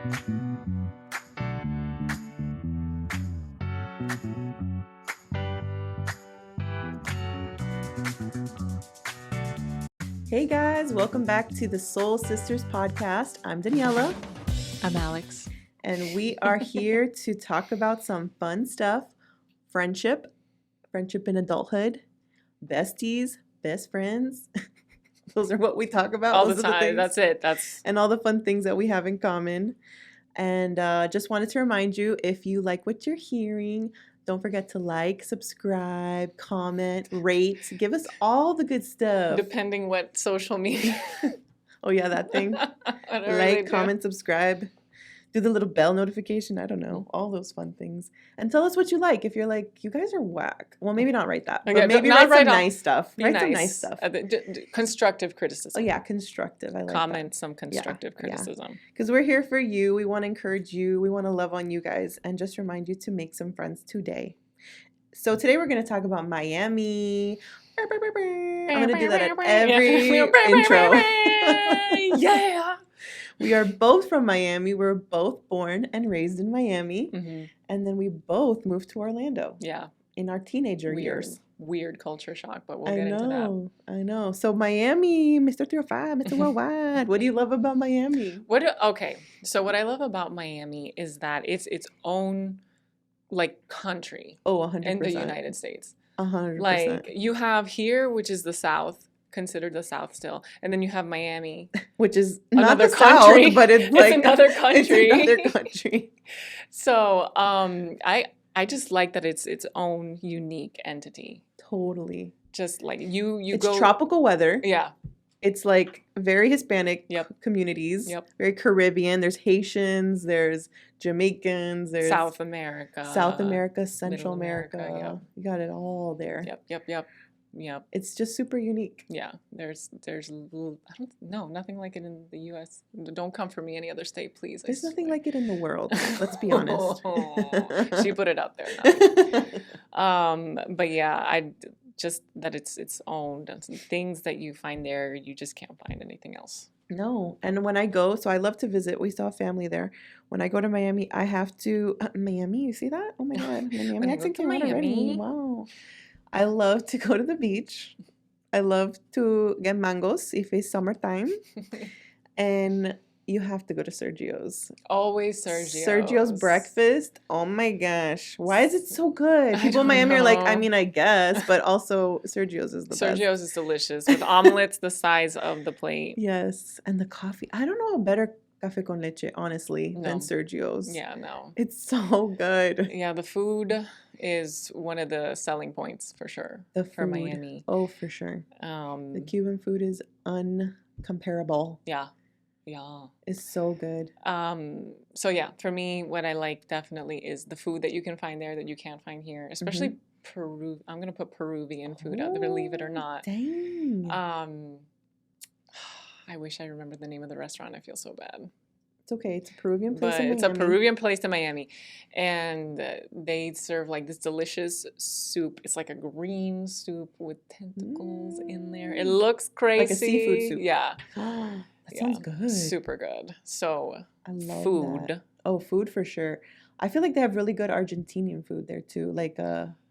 Hey guys, welcome back to the Soul Sisters podcast. I'm Daniella. I'm Alex. And we are here to talk about some fun stuff. Friendship in adulthood, besties, best friends. Those are what we talk about all the time. That's it. And all the fun things that we have in common. And just wanted to remind you, if you like what you're hearing, don't forget to like, subscribe, comment, rate. Give us all the good stuff. Depending what social media. Oh, yeah, that thing. Like, comment, subscribe. Do the little bell notification. I don't know. All those fun things. And tell us what you like. If you're like, you guys are whack. Well, maybe not write that. But maybe write some nice stuff. Write some nice stuff. Constructive criticism. Oh, yeah, constructive. I like Comment some constructive criticism. Because we're here for you. We want to encourage you. We want to love on you guys. And just remind you to make some friends today. So today we're going to talk about Miami. I'm going to do that at every intro. Yeah. We are both from Miami. We're both born and raised in Miami. Mm-hmm. And then we both moved to Orlando. Yeah. In our teenager years. Weird culture shock, but we'll get into that. I know. So Miami, Mr. 305, Mr. Worldwide. What do you love about Miami? Okay. So what I love about Miami is that it's its own country. Oh, 100%. In the United States. 100%. Like you have here, which is the South. Considered the South still, and then you have Miami, which is another not the country, South, but it's like another country. It's another country. So, I just like that it's its own unique entity. Totally. Just like you it's go tropical weather. Yeah. It's like very Hispanic communities. Yep. Very Caribbean. There's Haitians. There's Jamaicans. There's South America, Central America. Yep. You got it all there. Yep. It's just super unique. Yeah. There's nothing like it in the U.S. Don't come for me any other state, please. There's nothing like it in the world. Let's be honest. She put it out there. But yeah, I just that it's its own things that you find there. You just can't find anything else. No. And when I go, so I love to visit. We still have family there. When I go to Miami, I have to Miami. You see that? Oh my God, Miami accent came out already. Wow. I love to go to the beach. I love to get mangoes if it's summertime. And you have to go to Sergio's. Always Sergio's. Sergio's breakfast. Oh my gosh. Why is it so good? People in Miami are like, I guess, but also Sergio's is the best. Sergio's is delicious with omelets the size of the plate. Yes. And the coffee. I don't know a better café con leche, honestly, than Sergio's. Yeah, no. It's so good. Yeah, the food is one of the selling points for sure for Miami. Oh, for sure. The Cuban food is uncomparable. Yeah. It's so good. So yeah, for me, what I like definitely is the food that you can find there that you can't find here, especially Peru. I'm going to put Peruvian food out there, believe it or not. Dang. I wish I remembered the name of the restaurant. I feel so bad. It's okay. It's a Peruvian place in Miami. It's a Peruvian place in Miami. And they serve like this delicious soup. It's like a green soup with tentacles in there. It looks crazy. Like a seafood soup. Yeah. That sounds good. Super good. So, I love food. That. Oh, food for sure. I feel like they have really good Argentinian food there too. Like parrilla.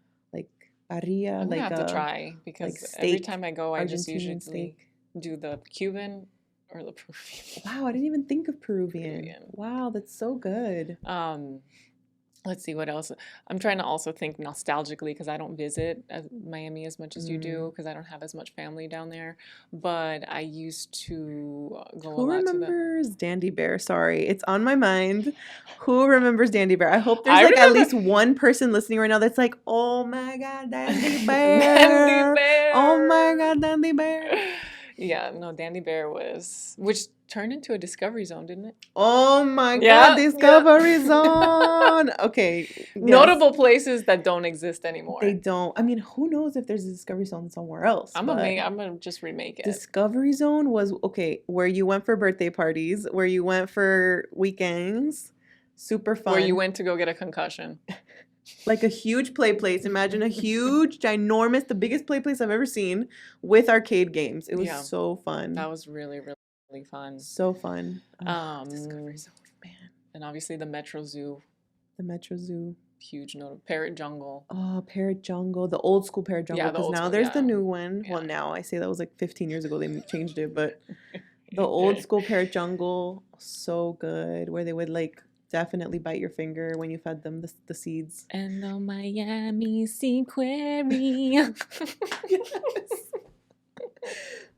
I'm going to have to try because steak, every time I go, I just usually steak. Do the Cuban or the Peruvian. Wow, I didn't even think of Peruvian. Wow, that's so good. Let's see what else. I'm trying to also think nostalgically because I don't visit Miami as much as you do because I don't have as much family down there. But I used to go a lot to Who remembers Dandy Bear? Sorry, it's on my mind. Who remembers Dandy Bear? I hope there's at least one person listening right now that's like, oh my God, Dandy Bear. Dandy Bear. Oh my God, Dandy Bear. Yeah, no, Dandy Bear which turned into a Discovery Zone, didn't it? Oh my God, Discovery Zone. Okay. Yes. Notable places that don't exist anymore. They don't. I mean, who knows if there's a Discovery Zone somewhere else? I'm gonna just remake it. Discovery Zone was, where you went for birthday parties, where you went for weekends. Super fun. Where you went to go get a concussion. Like a huge play place. Imagine a huge, ginormous, the biggest play place I've ever seen with arcade games. It was so fun. That was really, really fun. So fun. Discovery Zone, man. And obviously the Metro Zoo. The Metro Zoo. Huge note. Parrot Jungle. Oh, Parrot Jungle. The old school Parrot Jungle. Yeah, the Because old now school, there's the yeah. new one. Yeah. Well, now I say that was like 15 years ago. They changed it. But the old school Parrot Jungle, so good. Where they would like definitely bite your finger when you fed them the seeds. And the Miami Seaquarium. Yes.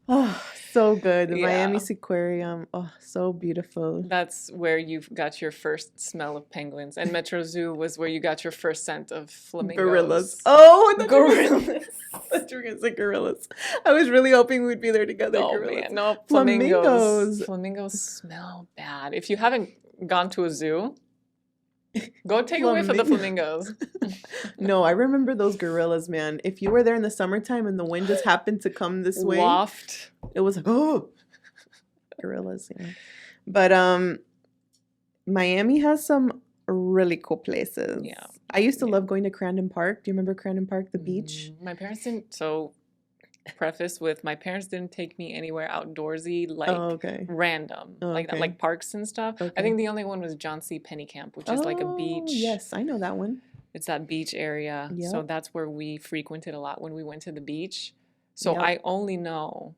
Oh, so good. The Yeah. Miami Seaquarium. Oh, so beautiful. That's where you got your first smell of penguins. And Metro Zoo was where you got your first scent of flamingos. Gorillas. Oh, gorillas. I thought you were going to say gorillas. I was really hoping we'd be there together. Oh, gorillas. man. No, Flamingos. Flamingos smell bad. If you haven't gone to a zoo, go take a whiff of the flamingos. No, I remember those gorillas, man. If you were there in the summertime and the wind just happened to come this way, Waft. it was like, oh, gorillas. Yeah. But Miami has some really cool places. Yeah. I used to love going to Crandon Park. Do you remember Crandon Park, the beach? My parents didn't. So, preface with my parents didn't take me anywhere outdoorsy, like random, like parks and stuff. Okay. I think the only one was John C. Pennycamp, which is like a beach. Yes, I know that one. It's that beach area. Yep. So that's where we frequented a lot when we went to the beach. So I only know,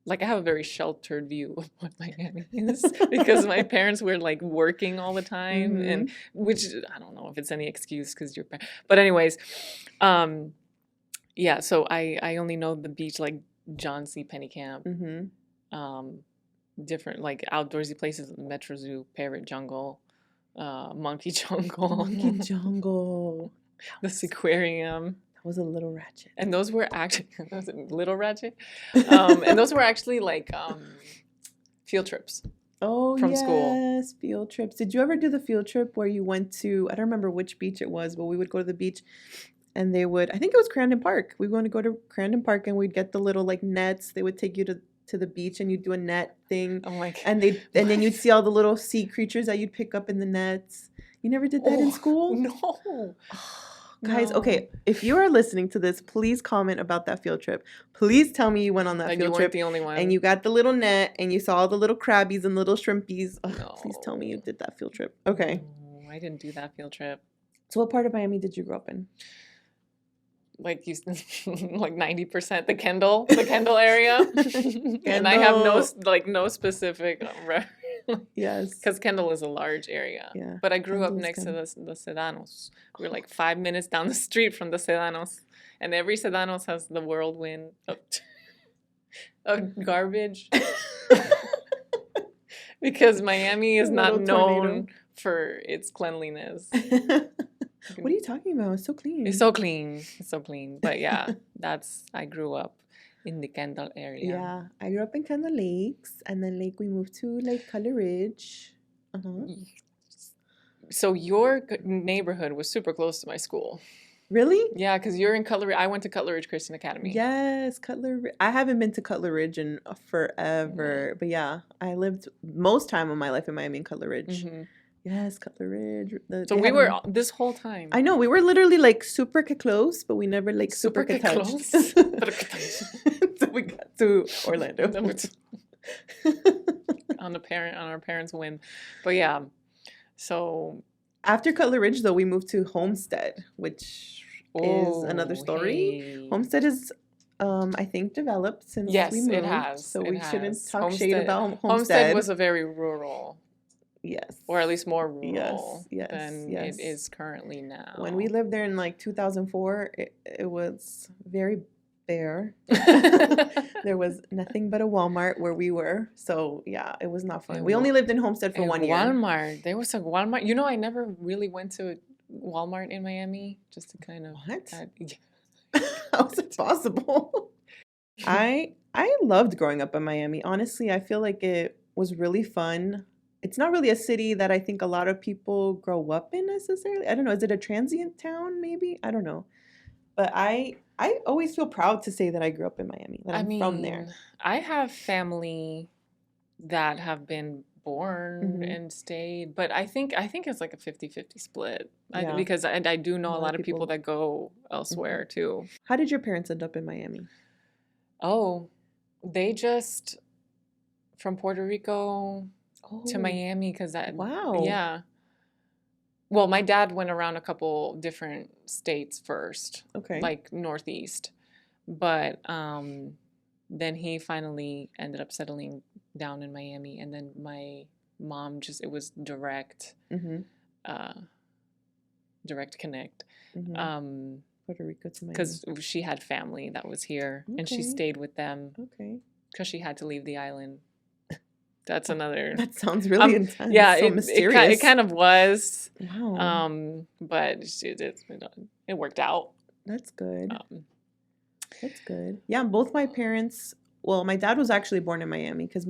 like, I have a very sheltered view of what Miami is because my parents were like working all the time, and which I don't know if it's any excuse because you're, but anyways, yeah. So I only know the beach like John C. Pennycamp, different like outdoorsy places, Metro Zoo, Parrot Jungle. Monkey Jungle. The Seaquarium. That was a little ratchet. And those were actually little ratchet. And those were actually like field trips. Oh, from school. Yes, field trips. Did you ever do the field trip where you went to, I don't remember which beach it was, but we would go to the beach and they would, I think it was Crandon Park. We were going to go to Crandon Park and we'd get the little like nets. They would take you to the beach and you'd do a net thing. Oh my God. And then you'd see all the little sea creatures that you'd pick up in the nets. You never did that in school? No. Guys, No. okay, if you are listening to this, please comment about that field trip. Please tell me you went on that Like field you trip. weren't the only one. And you got the little net and you saw all the little crabbies and little shrimpies. Ugh, No. Please tell me you did that field trip. Okay. No, I didn't do that field trip. So what part of Miami did you grow up in? Like you, like 90% the Kendall area, and I have no specific. Yes. Because Kendall is a large area. Yeah. But I grew up Kendall is next to Kendall. the Sedanos. We're like 5 minutes down the street from the Sedanos. And every Sedanos has the whirlwind of garbage. Because Miami is not known for its cleanliness. What are you talking about? It's so clean. It's so clean. It's so clean. But yeah, I grew up in the Kendall area. Yeah. I grew up in Kendall Lakes, and then we moved to Color Ridge. So your neighborhood was super close to my school. Really? Yeah, because you're in Cutler. I went to Cutler Ridge Christian Academy. Yes, Cutler Ridge. I haven't been to Cutler Ridge in forever, but yeah, I lived most time of my life in Miami in Cutler Ridge. Mm-hmm. Yes, Cutler Ridge. So we were this whole time. I know we were literally super close, but we never super touched. So we got to Orlando on our parents' whim, but yeah. So after Cutler Ridge, though, we moved to Homestead, which is another story. Hey. Homestead is, I think, developed since we moved. It has. So we shouldn't talk Homestead, shade about Homestead. Homestead was a very rural. Yes. Or at least more rural yes, than yes. it is currently now. When we lived there in 2004, it was very bare. There was nothing but a Walmart where we were. So yeah, it was not fun. We only lived in Homestead for 1 year. Walmart. There was a Walmart. You know, I never really went to Walmart in Miami just to kind of. What? How is it possible? I loved growing up in Miami. Honestly, I feel like it was really fun. It's not really a city that I think a lot of people grow up in necessarily. I don't know. Is it a transient town maybe? I don't know. But I always feel proud to say that I grew up in Miami, that I'm from there. I have family that have been born and stayed, but I think it's like a 50-50 split. Yeah. Because I do know a lot of people that go elsewhere too. How did your parents end up in Miami? Oh, they just from Puerto Rico to Miami because Wow. Yeah. Well, my dad went around a couple different states first, Okay. like Northeast, but then he finally ended up settling down in Miami, and then my mom it was direct, uh, direct connect. Puerto Rico to Miami. Because she had family that was here, and she stayed with them. Okay. Because she had to leave the island. That's another. That sounds really intense. Yeah, so mysterious. It kind of was. Wow. But it worked out. That's good. That's good. Yeah, both my parents. Well, my dad was actually born in Miami because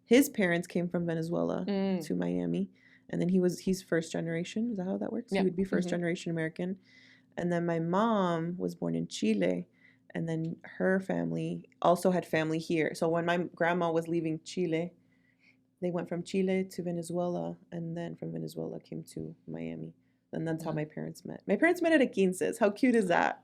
his parents came from Venezuela to Miami, and then he's first generation. Is that how that works? Yeah. He would be first generation American, and then my mom was born in Chile, and then her family also had family here. So when my grandma was leaving Chile, they went from Chile to Venezuela, and then from Venezuela came to Miami. And that's how my parents met. My parents met at a quinces. How cute is that?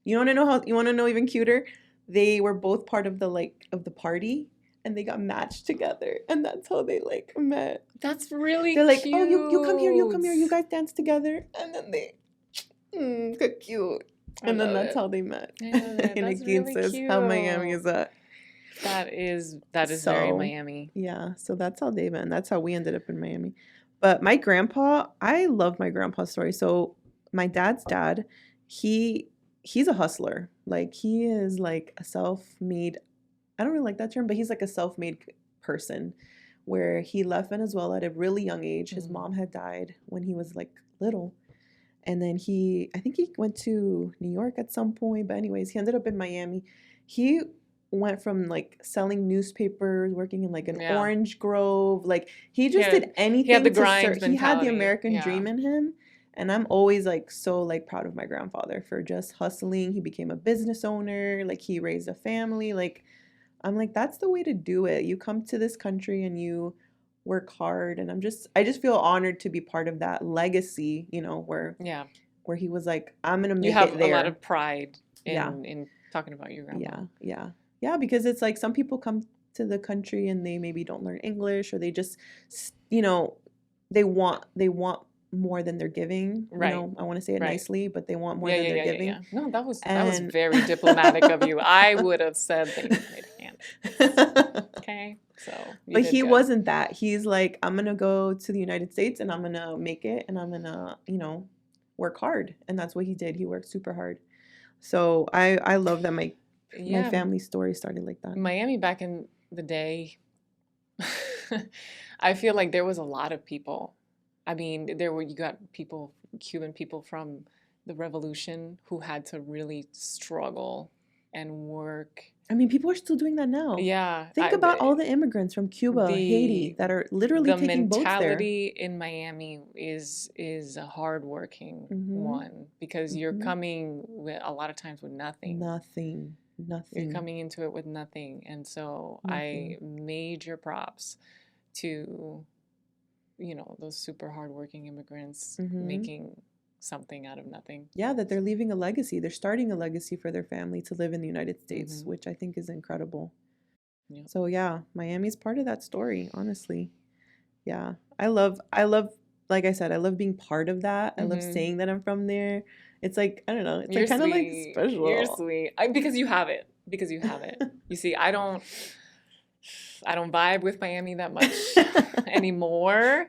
You want to know even cuter? They were both part of the party, and they got matched together, and that's how they met. That's really They're like, cute. oh, you come here, you guys dance together, and then they, cute. And then that's how they met. I love it. That's really cute. How Miami is that? That is very Miami. Yeah, so that's how they met, and that's how we ended up in Miami. But my grandpa, I love my grandpa's story. So my dad's dad, he's a hustler. Like, he is like a self-made, I don't really like that term, but he's like a self-made person, where he left Venezuela at a really young age. His mom had died when he was like little. And then I think he went to New York at some point. But anyways, he ended up in Miami. He went from like selling newspapers, working in like an orange grove. Like, he just did anything. He had the grind mentality. He had the American dream in him. And I'm always like so like proud of my grandfather for just hustling. He became a business owner. Like, he raised a family. Like, I'm like, that's the way to do it. You come to this country and you work hard, and I just feel honored to be part of that legacy, where he was like, I'm gonna make it there. You have a lot of pride in talking about your grandpa. Yeah, because it's like some people come to the country and they maybe don't learn English, or they just they want more than they're giving. Right. I want to say it nicely, but they want more than they're giving. Yeah. No, that was very diplomatic of you. I would have said they made hands. Okay. So, but he wasn't that. He's like, I'm gonna go to the United States and I'm gonna make it, and I'm gonna, work hard. And that's what he did. He worked super hard. So I love that my family story started like that. Miami back in the day, I feel like there was a lot of people. I mean, you got Cuban people from the revolution who had to really struggle and work. I mean, people are still doing that now. Yeah. Think about all the immigrants from Cuba, Haiti, that are literally taking boats there. The mentality in Miami is a hardworking one, because you're coming a lot of times with nothing. Nothing. You're coming into it with nothing. And so I major props to, those super hardworking immigrants making something out of nothing. Yeah, that they're leaving a legacy. They're starting a legacy for their family to live in the United States, which I think is incredible. Yeah. So yeah, Miami's part of that story, honestly. Yeah. I love, like I said, I love being part of that. I love saying that I'm from there. It's like, I don't know, it's like kind of like special. You're sweet. Because you have it. You see, I don't vibe with Miami that much anymore.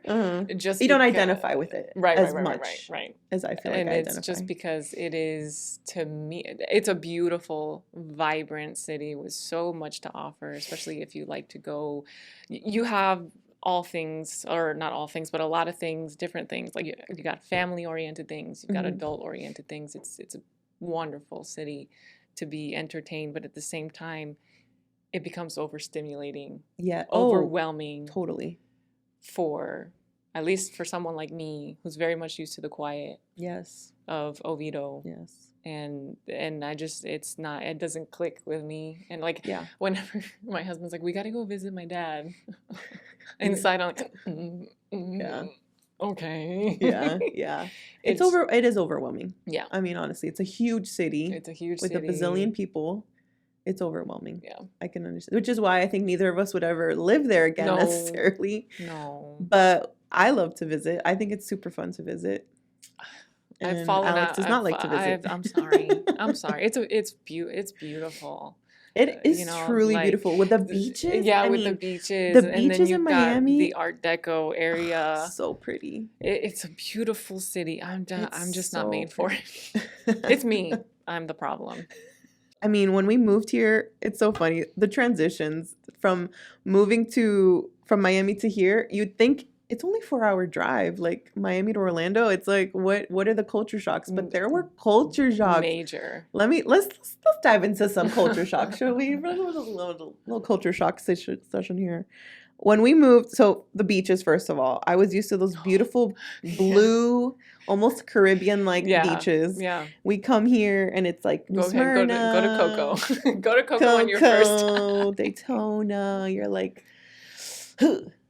Just you don't identify with it as much as I feel like and I it's identify. Just because it is, to me, it's a beautiful, vibrant city with so much to offer, especially if you like to go. You have all things, or not all things, but a lot of things, different things. Like you got family-oriented things, you've got adult-oriented things. It's a wonderful city to be entertained, but at the same time, it becomes overstimulating. Yeah. Overwhelming. Totally. At least for someone like me, who's very much used to the quiet. Yes. Of Oviedo. Yes. And it doesn't click with me. And like, whenever my husband's like, we got to go visit my dad. Inside, I'm like, okay. Yeah. It is overwhelming. Yeah. I mean, honestly, it's a huge city. With a bazillion people. It's overwhelming. Yeah. I can understand. Which is why I think neither of us would ever live there again necessarily. No. But I love to visit. I think it's super fun to visit. I've And fallen Alex out. does not like to visit. I'm sorry. I'm sorry. It's beautiful. It You is know, truly like beautiful with the beaches. yeah, I with the mean, beaches, the and then beaches in you've got the Miami, Art Deco area. so pretty. It's a beautiful city. I'm It's just not so made for it. It's me. I'm the problem. I mean, when we moved here, it's so funny. The transitions from moving to from Miami to here, you'd think it's only 4 hour drive, like Miami to Orlando. It's like what are the culture shocks? But there were culture shocks. Major. Let's dive into some culture shocks, shall we? Run a little culture shock session here. When we moved, so the beaches, first of all, I was used to those beautiful blue, almost Caribbean like Yeah. beaches. Yeah. We come here and it's like New Go to Coco. Smyrna, Go to Coco on your first Coco, time. Daytona. You're like,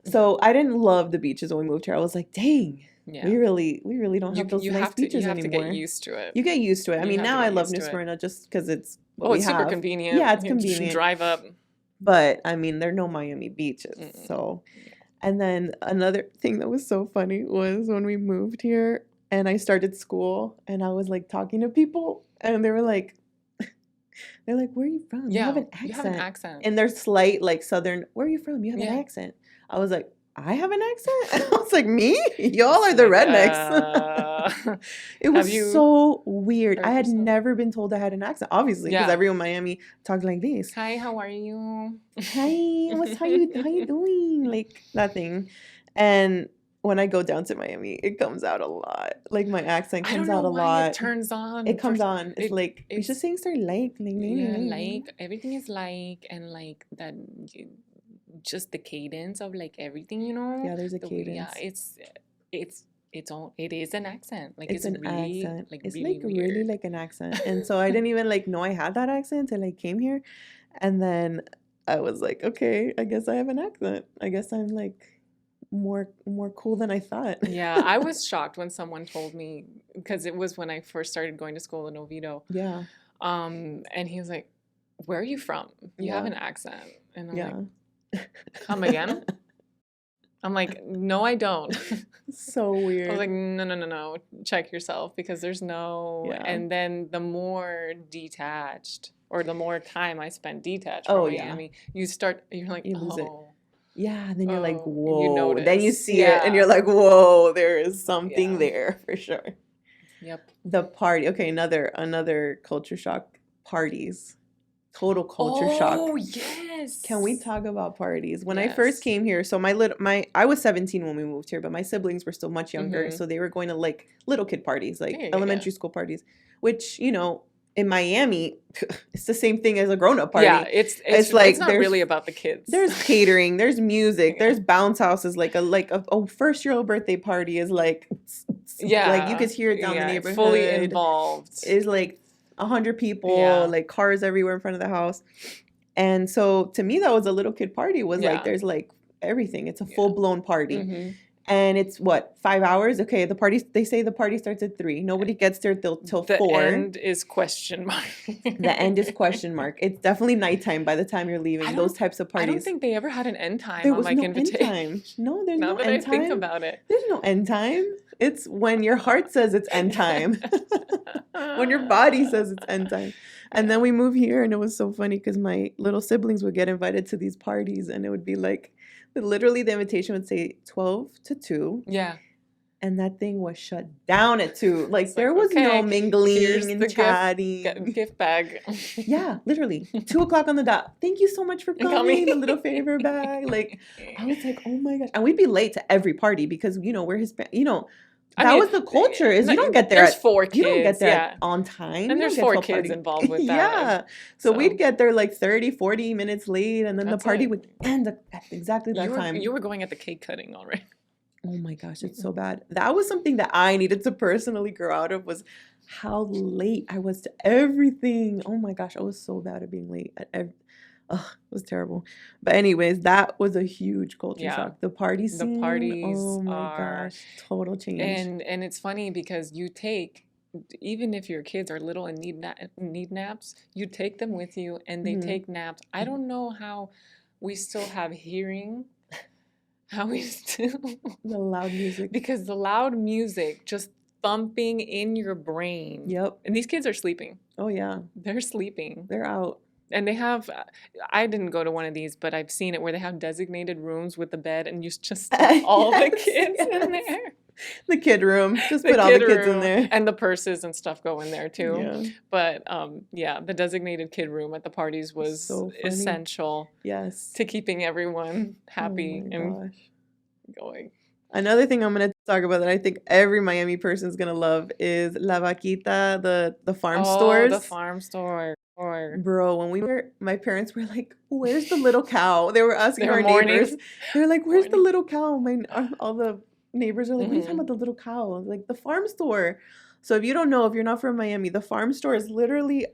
so I didn't love the beaches when we moved here. I was like, dang, Yeah. we really don't have those nice beaches you have anymore. to get used to it. You get used to it. I You mean, have to now get I love used New to it. Smyrna just because it's what we it's super have. convenient. Yeah, it's You just convenient. drive up. But I mean, there are no Miami beaches. Mm-mm. So, and then another thing that was so funny was when we moved here and I started school and I was like talking to people and they were like, they're like, where are you from? You Yeah, have an you have an accent. accent. And they're slight, like Southern, where are you from? You have Yeah. an accent. I was like, I have an accent? I was like, me? Y'all are the rednecks. It was you so weird. heard I had yourself? never been told I had an accent, obviously, because Yeah. everyone in Miami talked like this. Hi, how are you? Hi, how you doing? Like that thing. And when I go down to Miami, it comes out a lot. Like my accent I don't comes know out a why lot. it turns on. It comes for- on. It's it- like we should it's- sing like Yeah, like everything is like, and like that, just the cadence of like everything, you know. Yeah, there's a Yeah, cadence. it is an accent. Like It's an really, accent. like It's really like weird. really like an accent. And so I didn't even like know I had that accent until I came here. And then I was like, okay, I guess I have an accent. I guess I'm like more cool than I thought. Yeah, I was shocked when someone told me, because it was when I first started going to school in Oviedo. Yeah. And he was like, "Where are you from? You have Yeah. an accent." And I'm Yeah. like, "Come again?" I'm like, "No, I don't." So I weird. was like, no, check yourself, because there's no. Yeah. And then the more detached, or the more time I spent detached Oh, from yeah. Miami, you're like, You lose it. oh, Yeah, then you're like, Oh, you whoa. Then you notice. see it and Yeah. you're like, whoa, there is something Yeah. there for sure. Yep. The party. Okay, another culture shock. Parties. Total culture shock. Oh, yes. Can we talk about parties? When I first Yes. came here, so I was 17 when we moved here, but my siblings were still much younger, Mhm. so they were going to like little kid parties, like Yeah. elementary school parties, which, you know, in Miami, it's the same thing as a grown-up party. Yeah, it's like it's not there's- really about the kids. There's catering, there's music, Yeah. there's bounce houses, like a first-year-old birthday party is like yeah, like you could hear it down the neighborhood. fully involved. Is like 100 people, Yeah. like cars everywhere in front of the house. And so to me, that was a little kid party. Was Yeah. like there's like everything. It's a Yeah. full-blown party. Mhm. And it's what, 5 hours? Okay, they say the party starts at 3. Nobody gets there till The 4. end is question mark. The end is question mark. It's definitely nighttime by the time you're leaving. I Those don't- types of I parties. don't think they ever had an end time there on was like no end invitation. time. No, there's Now no that I end think time. about it. There's no end time. It's when your heart says it's end time. When your body says it's end time. And then we move here, and it was so funny because my little siblings would get invited to these parties, and it would be like, literally the invitation would say 12 to 2, Yeah. and that thing was shut down at 2. Like It's there like, was no okay, mingling here's and the gift- chatting. Gift bag. Yeah, literally 2 o'clock on the dot. Thank you so much for Coming. coming. The little favor bag. Like I was like, oh my gosh, and we'd be late to every party because we're Hispanic. I That mean, was the culture. Is no, you don't get there. There's 4 kids. You don't get there yeah. on time. And You there's don't 4 get to a kids party. involved with that. Yeah. So we'd get there like 30, 40 minutes late, and then That's the party it. would end at exactly that time. You were going at the cake cutting already. Oh my gosh, it's so bad. That was something that I needed to personally grow out of, was how late I was to everything. Oh my gosh, I was so bad at being late at it was terrible. But anyways, that was a huge culture Yeah. shock. The party scene. The parties Oh my are- gosh, total change. And it's funny because you take, even if your kids are little and need naps, you take them with you and they Mhm. take naps. I don't know how we still have hearing How we still The loud music. because the loud music just thumping in your brain. Yep. And these kids are sleeping. Oh yeah. They're sleeping. They're out. And they have, I didn't go to one of these, but I've seen it where they have designated rooms with the bed and you just stick all the kids in there. The kid room. Just put all the kids in there. And the purses and stuff go in there too. Yeah. But yeah, the designated kid room at the parties was So funny. essential Yes. to keeping everyone happy Oh my and gosh. going. Another thing I'm gonna talk about that I think every Miami person's gonna love is La Vaquita, the farm stores. The farm store. Bro, when we were, my parents were like, "Where's the little cow?" They were asking They were our mourning. neighbors. They were like, "Where's the Mourning. little cow?" All the neighbors are like, "What are you talking Mhm. about? The little cow?" I was like, "The farm store." So if you don't know, if you're not from Miami, the farm store is literally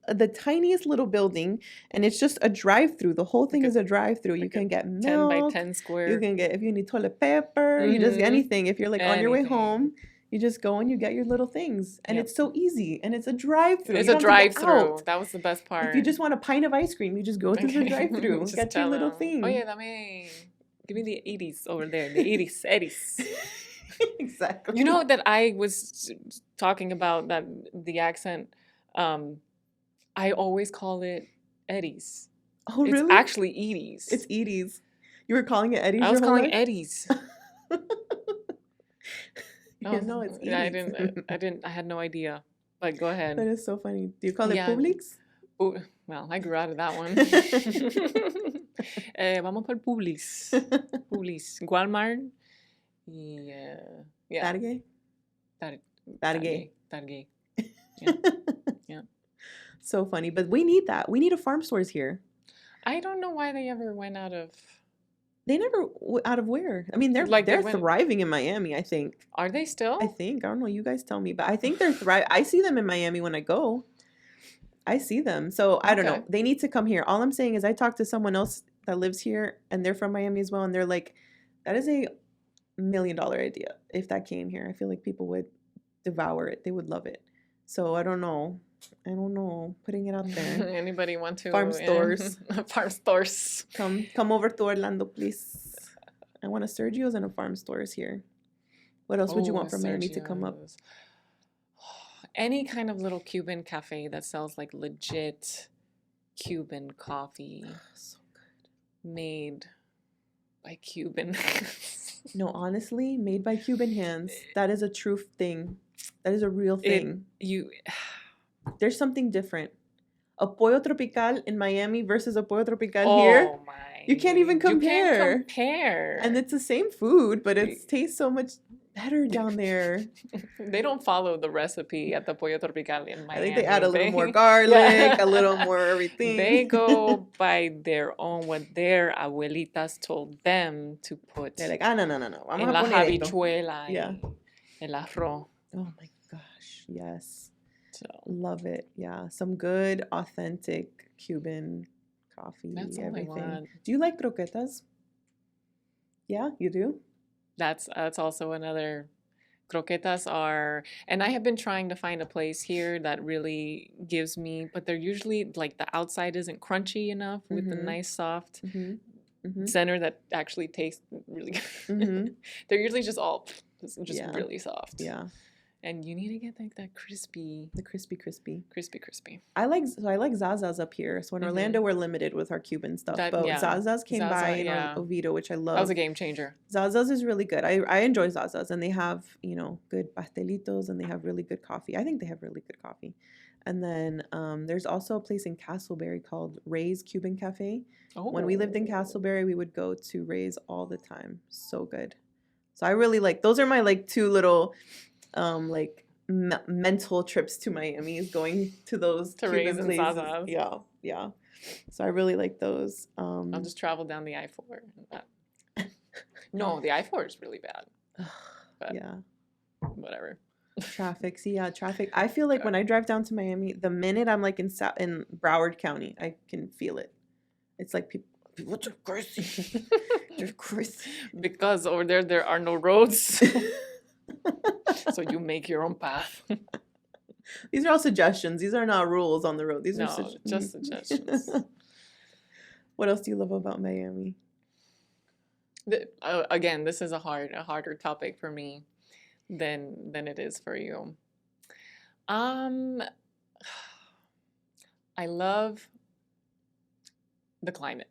the tiniest little building, and it's just a drive-through. The whole thing is a drive-through. You like can get 10 milk. by 10 square. You can get, if you need toilet paper, you just Mhm. anything. If you're like on your way Anything. home, you just go and you get your little things, and Yep. it's so easy, and it's a drive-through. It's You a don't have to get drive-through. out. That was the best part. If you just want a pint of ice cream, you just go through the Okay. drive-through, Just get your tell little them, thing. Oh yeah, dame. Give me the 80s over there. The 80s. Eddies. Exactly. You know that I was talking about that the accent. I always call it Eddies. Oh, It's really? actually Edie's. It's Edie's. You were calling it Eddie's. I was your whole calling life? Eddies. Yeah, no, it's Edie's. I had no idea. But go ahead. That is so funny. Do you call it Yeah. Publix? Well, I grew out of that one. Vamos por Publix. Publix. Walmart. Yeah. Target? Target. Target. Yeah. So funny. But we need that. We need a farm stores here. I don't know why they ever went out of. They never out of where? I mean, they're Like, they they're went- thriving in Miami, I think. Are they still? I think. I don't know. You guys tell me. But I think they're thriving. I see them in Miami when I go. I see them. So I don't know. Okay. They need to come here. All I'm saying is I talked to someone else that lives here and they're from Miami as well. And they're like, that is $1 million idea. If that came here, I feel like people would devour it. They would love it. So I don't know. Putting it out there. Anybody want to? Farm stores. Farm stores. Come over to Orlando, please. I want a Sergio's and a farm stores here. What else would you want from Miami to come up? Sergio's. Any kind of little Cuban cafe that sells like legit Cuban coffee So good. made by Cuban. No, honestly, made by Cuban hands. That is a true thing. That is a real thing. There's something different. A pollo tropical in Miami versus a pollo tropical here. Oh my. You can't even compare. You can't compare. And it's the same food, but it tastes so much better down there. They don't follow the recipe at the pollo tropical in Miami. I think they add a little more garlic, a little more everything. They go by their own, what their abuelitas told them to put. They're like, no. Vamos En a la poner esto. habichuela. Yeah. El arroz. Oh my gosh, yes. So Love it. Yeah, some good, authentic Cuban coffee, that's all everything. I want. Do you like croquetas? Yeah, you do? That's also another. Croquetas are, and I have been trying to find a place here that really gives me, but they're usually like the outside isn't crunchy enough with the Mhm. nice soft Mm-hmm. Mm-hmm. center that actually tastes really good. Mhm. They're usually just just Yeah. really soft. Yeah, And you need to get like that crispy. the crispy. I I like Zaza's up here. So in Mhm. Orlando, we're limited with our Cuban stuff. That- but yeah. Zaza's came Zaza, by in yeah. Oviedo, which I love. That was a game changer. Zaza's is really good. I enjoy Zaza's, and they have, good pastelitos, and they have really good coffee. I think they have really good coffee. And then there's also a place in Castleberry called Ray's Cuban Cafe. Oh. When we lived in Castleberry, we would go to Ray's all the time. So good. So I really like, those are my like two little mental trips to Miami, is going to those To Cuban Ray's and places. Zaza's. Yeah. So I really like those. I'll just travel down the I-4. No, the I-4 is really bad. But Yeah. whatever. Traffic. See, yeah, traffic. I feel like when I drive down to Miami, the minute I'm like in Broward County, I can feel it. It's like people are crazy. They're crazy. Because over there are no roads. So you make your own path. These are all suggestions. These are not rules on the road. These are just suggestions. What else do you love about Miami? Again, this is a harder topic for me than it is for you. Um, I love the climate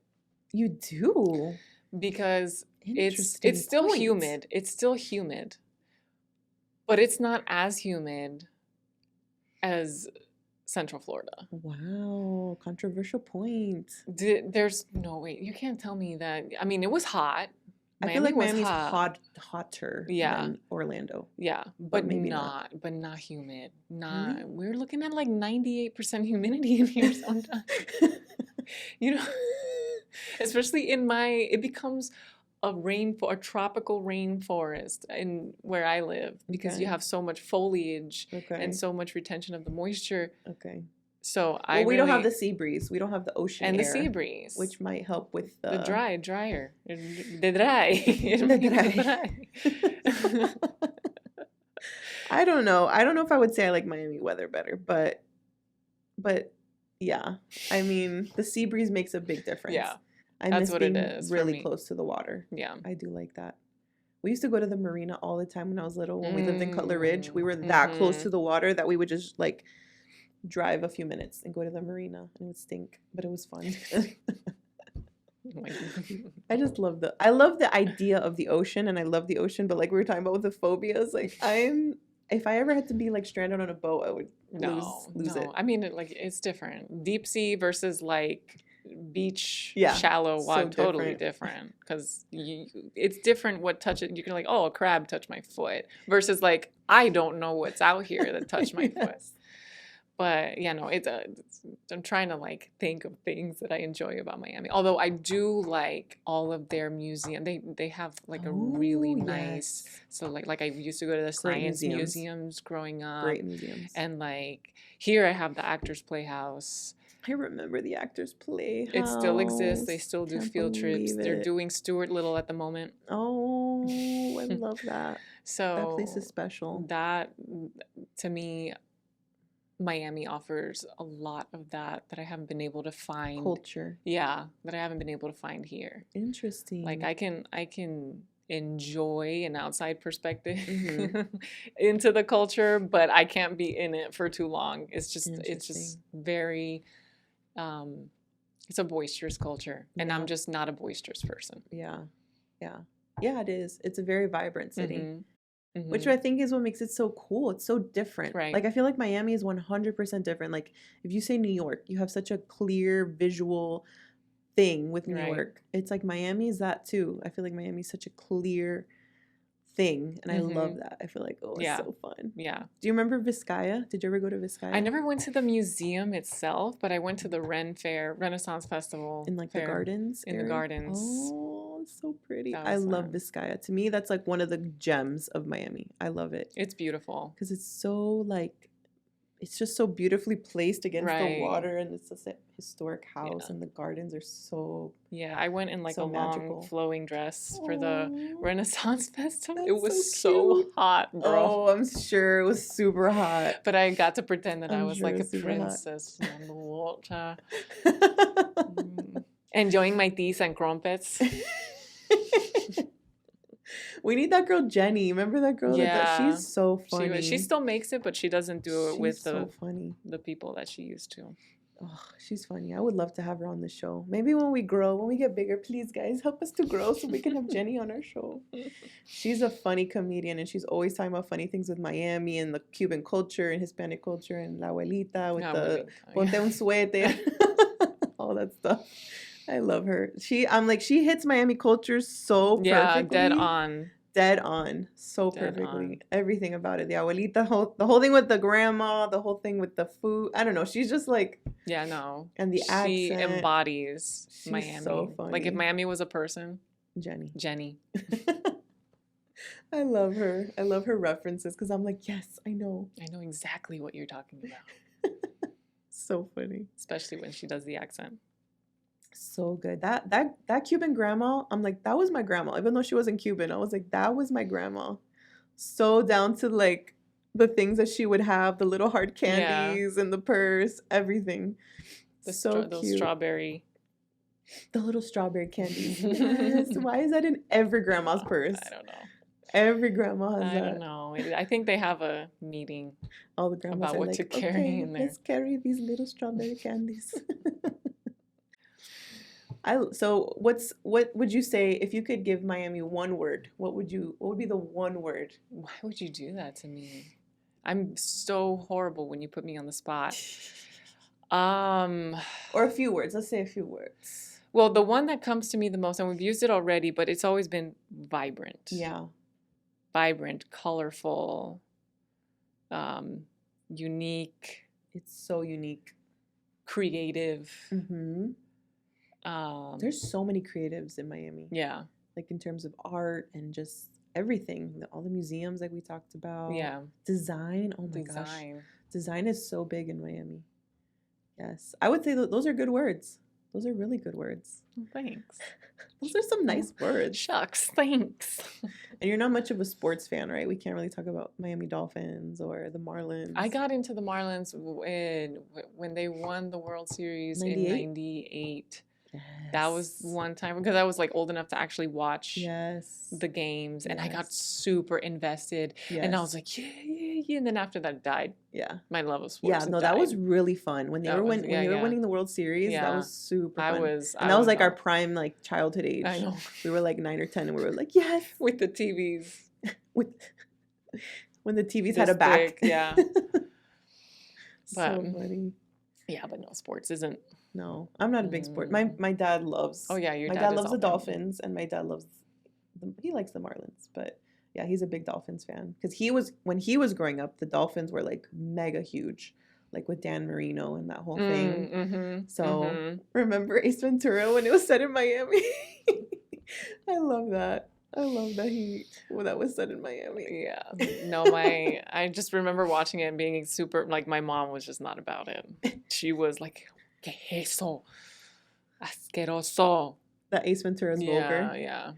You do? because it's Interesting still point. humid. It's still humid, but it's not as humid as Central Florida. Wow, controversial point. There's no way. You can't tell me that. I mean, it was hot. I feel like was Miami's hot. hotter Yeah. than Orlando. Yeah, but maybe not. But not humid. Really? We're looking at like 98% humidity in here sometimes. You know, especially it becomes a tropical rainforest in where I live because you Okay. have so much foliage Okay. and so much retention of the moisture. Okay. So Well, we don't have the sea breeze. We don't have the ocean and air, the sea breeze, which might help with the drier, the dry. I don't know. I don't know if I would say I like Miami weather better, but yeah. I mean, the sea breeze makes a big difference. Yeah. I That's miss what being it is for really me. close to the water. Yeah. I do like that. We used to go to the marina all the time when I was little. When we lived in Cutler Ridge, we were that close to the water that we would just like drive a few minutes and go to the marina, and it would stink, but it was fun. I just love the idea of the ocean, and I love the ocean, but like we were talking about with the phobias, like if I ever had to be like stranded on a boat, I would lose it. I mean, it's different. Deep sea versus like beach, Yeah, shallow water, so totally different. Because it's different what touches. You can like, oh, a crab touched my foot, versus like I don't know what's out here that touched my foot. But yeah, no, I'm trying to like think of things that I enjoy about Miami. Although I do like all of their museum. They have like a really nice. So like I used to go to the science museums growing up. Great museums. And like here I have the Actors Playhouse. I remember the Actors Playhouse. It still exists. They still do field trips. They're doing Stuart Little at the moment. Oh, I love that. So that place is special. That to me, Miami offers a lot of that I haven't been able to find. Culture. Yeah, that I haven't been able to find here. Interesting. Like I can enjoy an outside perspective into the culture, but I can't be in it for too long. It's just very it's a boisterous culture, and I'm just not a boisterous person. Yeah. It is. It's a very vibrant city. Which I think is what makes it so cool. It's so different. Right. Like I feel like Miami is 100% different. Like if you say New York, you have such a clear visual thing with New York. It's like Miami is that too. I feel like Miami is such a clear thing, and I love that. I feel like it's so fun. Yeah. Do you remember Vizcaya? Did you ever go to Vizcaya? I never went to the museum itself, but I went to the Renaissance Festival in like the gardens. In the gardens. Oh, it's so pretty. I love Vizcaya. To me, that's like one of the gems of Miami. I love it. It's beautiful because it's so like. It's just so beautifully placed against the water, and it's a historic house, and the gardens are so. Yeah, I went in like a magical. Long flowing dress for the Renaissance Festival. It was so hot, bro. Oh, I'm sure it was super hot. But I got to pretend that I was like a princess on the water, enjoying my teas and crumpets. We need that girl Jenny. Remember that girl? Yeah, she's so funny. She still makes it, but she doesn't do it with funny. The people that she used to. Oh, she's funny. I would love to have her on the show. Maybe when we get bigger, please, guys, help us to grow so we can have Jenny on our show. She's a funny comedian, and she's always talking about funny things with Miami and the Cuban culture and Hispanic culture and La Abuelita with the Ponte un suéter, all that stuff. I love her. She hits Miami culture so perfectly. Yeah, dead on, so perfectly. Everything about it. The abuelita, the whole thing with the grandma, the whole thing with the food. I don't know. She's just like and the accent. She embodies Miami. So funny. Like if Miami was a person, Jenny. I love her. I love her references because I'm like, yes, I know exactly what you're talking about. So funny, especially when she does the accent. So good. That Cuban grandma, I'm like, that was my grandma. Even though she wasn't Cuban, I was like, that was my grandma. So down to like the things that she would have, the little hard candies and the purse, everything. Those strawberry The little strawberry candies. Yes. Why is that in every grandma's purse? I don't know. Every grandma has I that. don't know. I think they have a meeting All the grandmas about are what like, to carry okay, in there. let's carry these little strawberry candies. So what would you say if you could give Miami one word? What would be the one word? Why would you do that to me? I'm so horrible when you put me on the spot. Or a few words. Let's say a few words. Well, the one that comes to me the most, and we've used it already, but it's always been vibrant. Yeah. Vibrant, colorful, unique. It's so unique. Creative. Mm-hmm. There's so many creatives in Miami. Yeah. Like in terms of art and just everything. All the museums like we talked about. Yeah. Design. Oh my gosh. Design is so big in Miami. Yes. I would say those are good words. Those are really good words. Thanks. Those are some nice words. Shucks. Thanks. And you're not much of a sports fan, right? We can't really talk about Miami Dolphins or the Marlins. I got into the Marlins when they won the World Series in 98. Yes. That was one time because I was like old enough to actually watch the games, and I got super invested. And I was like, yeah. And then after that it died. Yeah. My love of sports. Yeah, no, that was really fun. When they were winning the World Series, that was super fun. That was like our prime like childhood age. I know. We were like 9 or 10 and we were like, yes. With the TVs. When the TVs had a back. Yeah. So funny. Yeah, but no, sports isn't. No, I'm not a big sport. My dad loves. Oh yeah, my dad loves the Dolphins, and my dad loves. He likes the Marlins, but yeah, he's a big Dolphins fan because when he was growing up, the Dolphins were like mega huge, like with Dan Marino and that whole thing. Mm-hmm, so remember Ace Ventura when it was set in Miami? I love that. I love that that was set in Miami. Yeah. No, I just remember watching it and being super, like my mom was just not about it. She was like, ¿Qué es eso? Asqueroso. That Ace Ventura is vulgar. Yeah.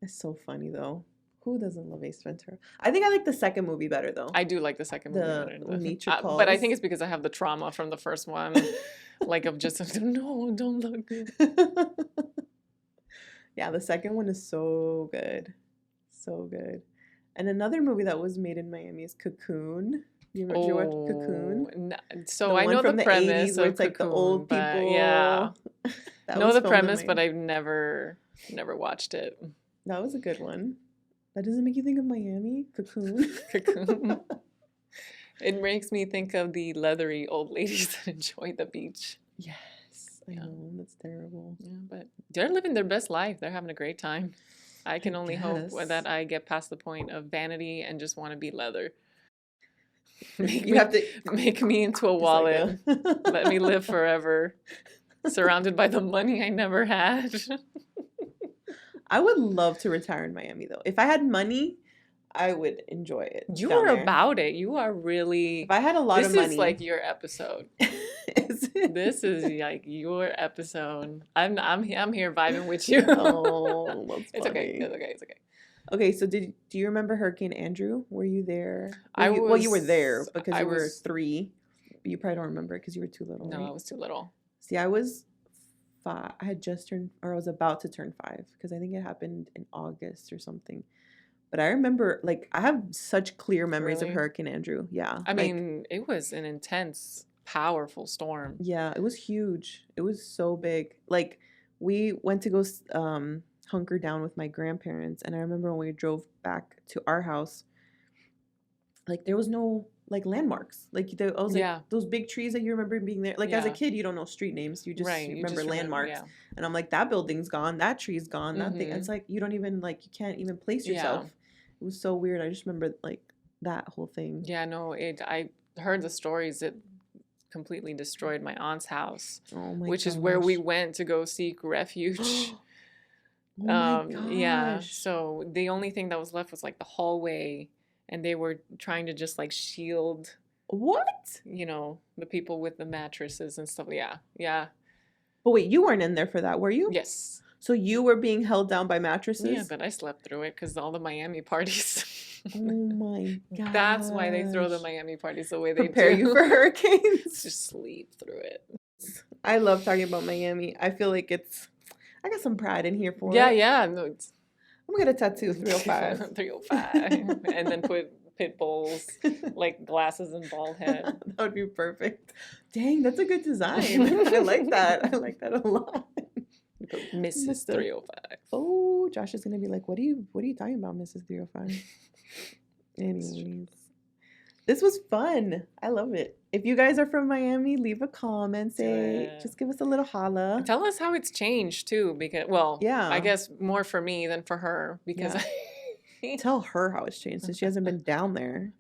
It's so funny though. Who doesn't love Ace Ventura? I think I like the second movie better though. I do like the second movie better. When Nature Calls. But I think it's because I have the trauma from the first one. Like of just, no, don't look. Yeah, the second one is so good. So good. And another movie that was made in Miami is Cocoon. You watch Cocoon? So I know the premise 80s where it's like the old people. Yeah. Know the premise, but I've never watched it. That was a good one. That doesn't make you think of Miami? Cocoon. Cocoon. It makes me think of the leathery old ladies that enjoy the beach. Yes. I know, that's terrible. Yeah, but they're living their best life. They're having a great time. I can only hope that I get past the point of vanity and just want to be leather. Make me into a wallet. Let me live forever, surrounded by the money I never had. I would love to retire in Miami, though. If I had money, I would enjoy it. You are about it. You are really. If I had a lot of money, this is like your episode. This is like your episode. I'm here vibing with you. Oh, that's It's okay. It's okay. Okay, so do you remember Hurricane Andrew? Were you there? You were there because you were 3. But you probably don't remember because you were too little. No, right? I was too little. See, I was 5. I had just turned, or I was about to turn 5 because I think it happened in August or something. But I remember, like, I have such clear memories of Hurricane Andrew. Yeah. I mean, it was an intense, powerful storm. Yeah, it was huge. It was so big. Like, we went to go hunker down with my grandparents, and I remember when we drove back to our house, like, there was no, like, landmarks. Like, I was like, those big trees that you remember being there. Like, as a kid, you don't know street names. You just remember landmarks. And I'm like, that building's gone. That tree's gone. That thing. It's like, you don't even, like, you can't even place yourself. Yeah. It was so weird. I just remember, like, that whole thing. Yeah, no, I heard the stories. It completely destroyed my aunt's house, which is where we went to go seek refuge. Oh my gosh. Yeah, so the only thing that was left was, like, the hallway, and they were trying to just, like, shield... What? You know, the people with the mattresses and stuff. Yeah. But wait, you weren't in there for that, were you? Yes. So you were being held down by mattresses? Yeah, but I slept through it because all the Miami parties. Oh my god! That's why they throw the Miami parties the way they prepare you for hurricanes. Just sleep through it. I love talking about Miami. I feel like it's I got some pride in here for Yeah, it. yeah. No, it's I'm gonna get a tattoo 305. 305. And then put pit bulls, like glasses and bald head. That would be perfect. Dang, that's a good design. I like that. I like that a lot. Mrs. 305. Oh, Josh is gonna be like, what are you talking about, Mrs. 305? Anyways. This was fun. I love it. If you guys are from Miami, leave a comment. Just give us a little holla. Tell us how it's changed too, because I guess more for me than for her because tell her how it's changed since she hasn't been down there.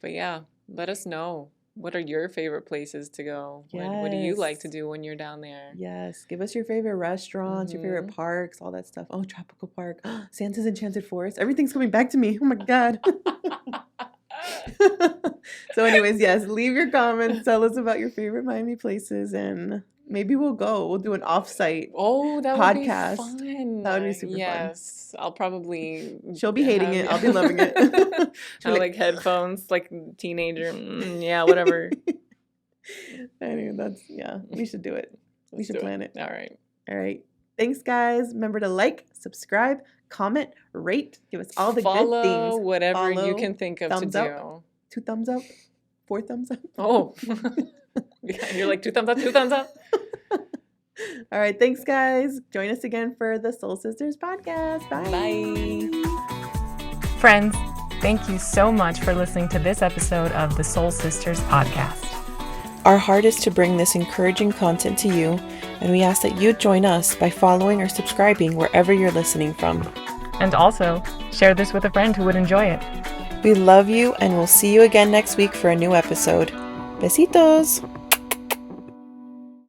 But yeah, let us know. What are your favorite places to go? Yes. What do you like to do when you're down there? Yes. Give us your favorite restaurants, your favorite parks, all that stuff. Oh, Tropical Park. Santa's Enchanted Forest. Everything's coming back to me. Oh my God. So anyways, yes, leave your comments. Tell us about your favorite Miami places and maybe we'll go. We'll do an off-site podcast. Would be fun. That would be super fun. Yes. I'll probably... She'll be hating it. I'll be loving it. I'll like headphones, like teenager. Yeah, whatever. Anyway, we should do it. We should plan it. All right. Thanks, guys. Remember to like, subscribe, comment, rate. Give us all the good things. Whatever you can think of to do. Up, 2 thumbs up, 4 thumbs up. Oh. You're like 2 thumbs up, 2 thumbs up. All right. Thanks, guys. Join us again for the Soul Sisters podcast. Bye. Bye. Friends, thank you so much for listening to this episode of the Soul Sisters podcast. Our heart is to bring this encouraging content to you, and we ask that you join us by following or subscribing wherever you're listening from. And also, share this with a friend who would enjoy it. We love you, and we'll see you again next week for a new episode. Besitos!